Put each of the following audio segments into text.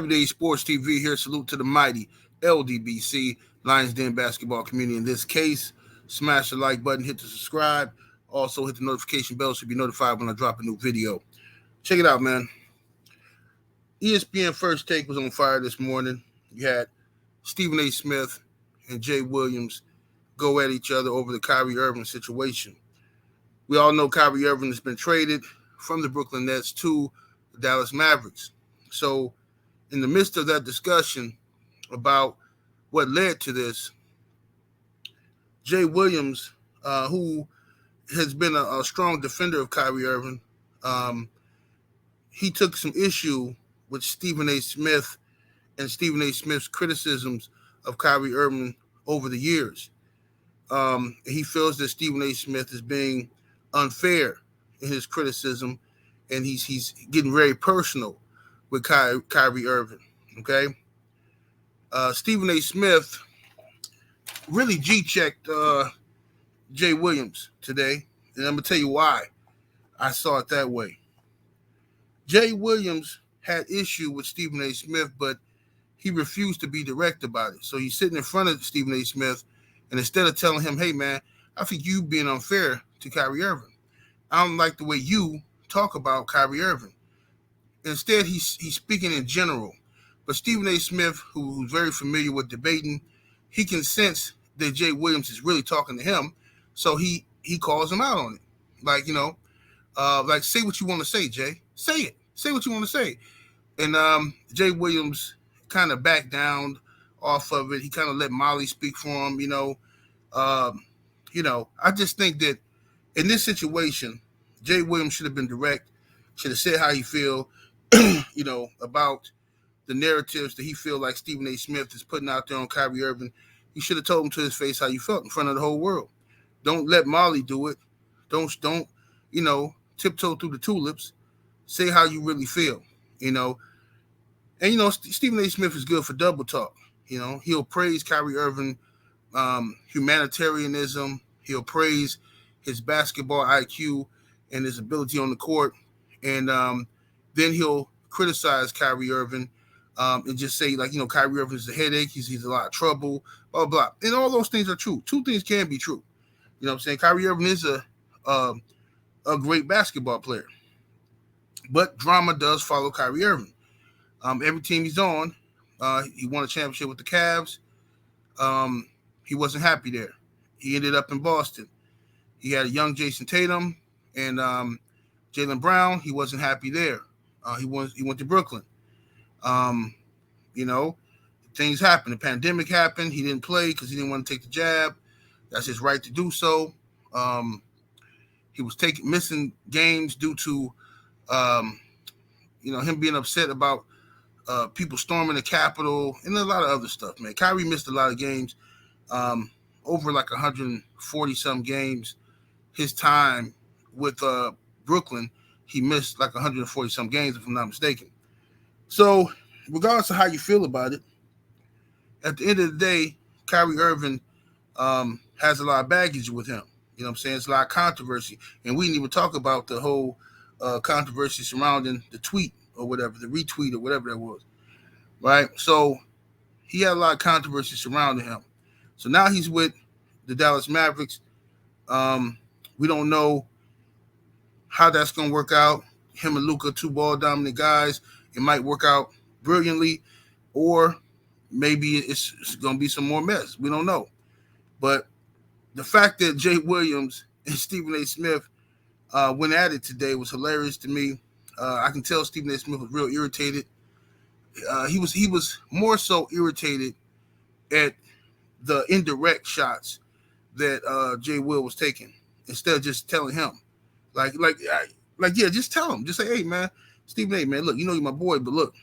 Everyday Sports TV here. Salute to the mighty ldbc, Lions Den basketball community. In this case, smash the like button, hit the subscribe. Also, hit the notification bell so you'll be notified when I drop a new video. Check it out, man. ESPN First Take was on fire this morning. You had Stephen A. Smith and Jay Williams go at each other over the Kyrie Irving situation. We all know Kyrie Irving has been traded from the Brooklyn Nets to the Dallas Mavericks. So, in the midst of that discussion about what led to this, Jay Williams, who has been a strong defender of Kyrie Irving, he took some issue with Stephen A. Smith and Stephen A. Smith's criticisms of Kyrie Irving over the years. He feels that Stephen A. Smith is being unfair in his criticism, and he's getting very personal with Kyrie Irving. Okay, Stephen A. Smith really G-checked Jay Williams today, and I'm gonna tell you why I saw it that way. Jay Williams had issue with Stephen A. Smith, but he refused to be direct about it. So he's sitting in front of Stephen A. Smith, and instead of telling him, "Hey, man, I think you being unfair to Kyrie Irving. I don't like the way you talk about Kyrie Irving." Instead, he's speaking in general. But Stephen A. Smith, who's very familiar with debating, he can sense that Jay Williams is really talking to him. So he calls him out on it. Like, like, say what you want to say, Jay. Say it. Say what you want to say. And Jay Williams kind of backed down off of it. He kind of let Molly speak for him, I just think that in this situation, Jay Williams should have been direct, should have said how he feel, about the narratives that he feel like Stephen A. Smith is putting out there on Kyrie Irving. You should have told him to his face how you felt in front of the whole world. Don't let Molly do it. Don't tiptoe through the tulips. Say how you really feel, And, Stephen A. Smith is good for double talk. He'll praise Kyrie Irving, humanitarianism. He'll praise his basketball IQ and his ability on the court. And then he'll criticize Kyrie Irving and just say, Kyrie Irving is a headache. He's a lot of trouble, blah, blah. And all those things are true. Two things can be true. You know what I'm saying? Kyrie Irving is a great basketball player. But drama does follow Kyrie Irving. Every team he's on, he won a championship with the Cavs. He wasn't happy there. He ended up in Boston. He had a young Jason Tatum and Jaylen Brown. He wasn't happy there. He went to Brooklyn. Things happened. The pandemic happened. He didn't play because he didn't want to take the jab. That's his right to do so. He was missing games due to him being upset about people storming the Capitol and a lot of other stuff, man. Kyrie missed a lot of games, over like 140-some games. His time with Brooklyn, he missed like 140-some games, if I'm not mistaken. So, regardless of how you feel about it, at the end of the day, Kyrie Irving has a lot of baggage with him. You know what I'm saying? It's a lot of controversy. And we didn't even talk about the whole controversy surrounding the tweet or whatever, the retweet or whatever that was, right? So he had a lot of controversy surrounding him. So now he's with the Dallas Mavericks. We don't know how that's going to work out. Him and Luka, two ball-dominant guys. It might work out brilliantly, or maybe it's going to be some more mess. We don't know. But the fact that Jay Williams and Stephen A. Smith went at it today was hilarious to me. I can tell Stephen A. Smith was real irritated. He was more so irritated at the indirect shots that Jay Will was taking instead of just telling him. Just tell him. Just say, "Hey, man, Stephen A., man, look, you're my boy, but look,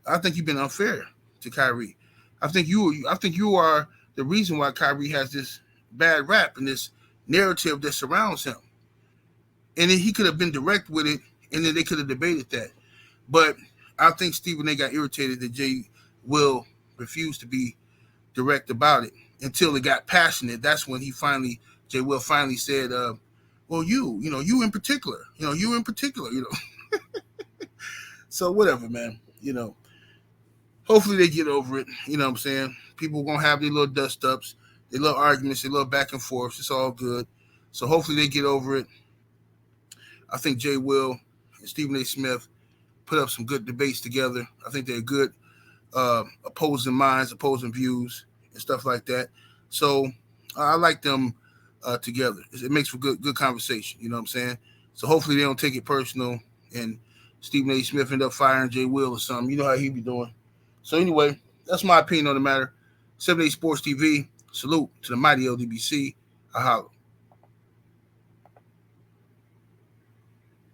I think you've been unfair to Kyrie. I think you are the reason why Kyrie has this bad rap and this narrative that surrounds him." And then he could have been direct with it, and then they could have debated that. But I think Stephen A. got irritated that Jay Will refused to be direct about it until it got passionate. That's when Jay Will finally said, "Well, you in particular. So whatever, man. Hopefully they get over it. You know what I'm saying? People gonna have their little dust ups, their little arguments, their little back and forth. It's all good. So hopefully they get over it. I think Jay Will and Stephen A. Smith put up some good debates together. I think they're good opposing minds, opposing views, and stuff like that. So I like them together. It makes for good conversation. You know what I'm saying? So hopefully they don't take it personal and Stephen A. Smith end up firing Jay Will or something. You know how he be doing. So anyway, that's my opinion on the matter. 7 8 Sports TV. Salute to the mighty LDBC. I holla.